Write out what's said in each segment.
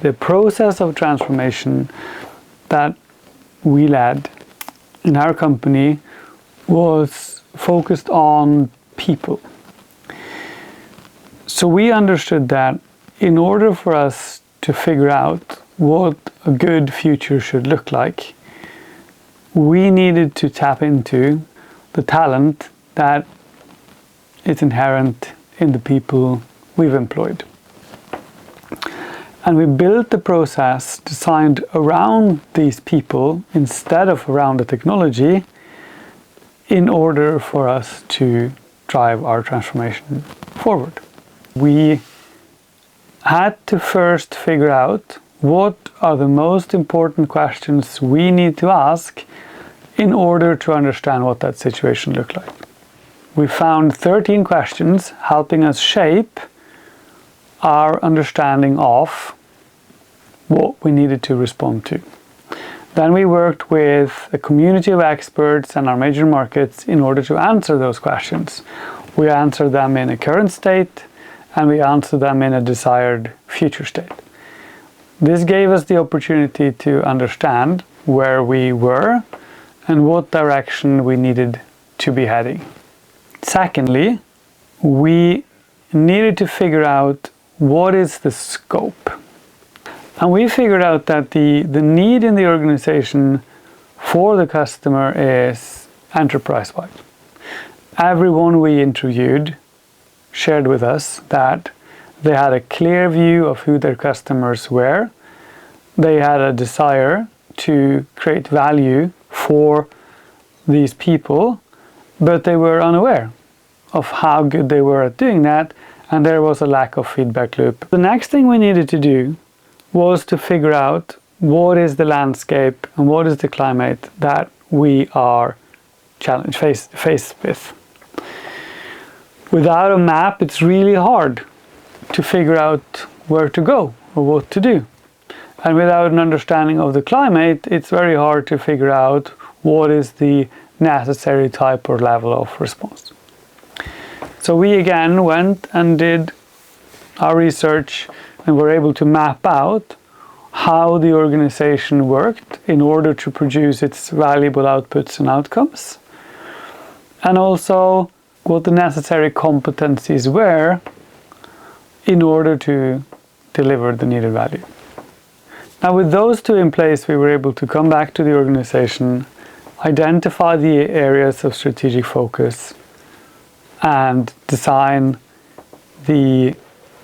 The process of transformation that we led in our company was focused on people. So we understood that in order for us to figure out what a good future should look like, we needed to tap into the talent that is inherent in the people we've employed. And we built the process designed around these people instead of around the technology in order for us to drive our transformation forward. We had to first figure out what are the most important questions we need to ask in order to understand what that situation looked like. We found 13 questions helping us shape our understanding of what we needed to respond to. Then we worked with a community of experts in our major markets in order to answer those questions. We answered them in a current state and we answered them in a desired future state. This gave us the opportunity to understand where we were and what direction we needed to be heading. Secondly, we needed to figure out what is the scope. And we figured out that the need in the organization for the customer is enterprise-wide. Everyone we interviewed shared with us that they had a clear view of who their customers were. They had a desire to create value for these people, but they were unaware of how good they were at doing that, and there was a lack of feedback loop. The next thing we needed to do was to figure out what is the landscape and what is the climate that we are faced with. Without a map, it's really hard to figure out where to go or what to do. And without an understanding of the climate, it's very hard to figure out what is the necessary type or level of response. So we again went and did our research and were able to map out how the organization worked in order to produce its valuable outputs and outcomes, and also what the necessary competencies were in order to deliver the needed value. Now, with those two in place, we were able to come back to the organization, identify the areas of strategic focus, and design the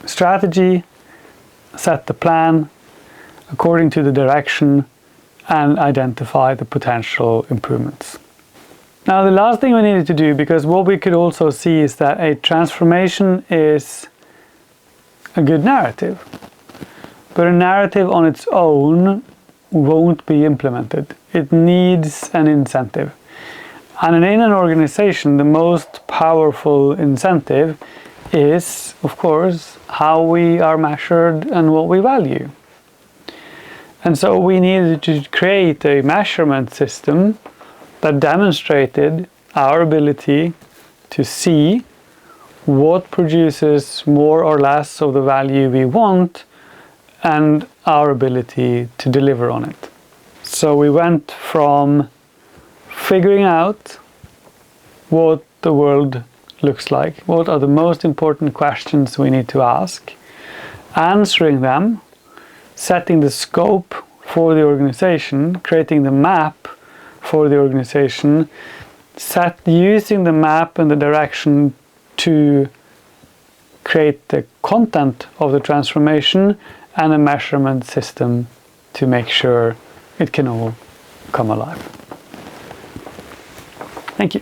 strategy, set the plan according to the direction, and identify the potential improvements. Now, the last thing we needed to do, because what we could also see is that a transformation is a good narrative, but a narrative on its own won't be implemented. It needs an incentive. And in an organization, the most powerful incentive is, of course, how we are measured and what we value. And so we needed to create a measurement system that demonstrated our ability to see what produces more or less of the value we want and our ability to deliver on it. So we went from figuring out what the world looks like, what are the most important questions we need to ask, answering them, setting the scope for the organization, creating the map for the organization, using the map and the direction to create the content of the transformation and a measurement system to make sure it can all come alive. Thank you.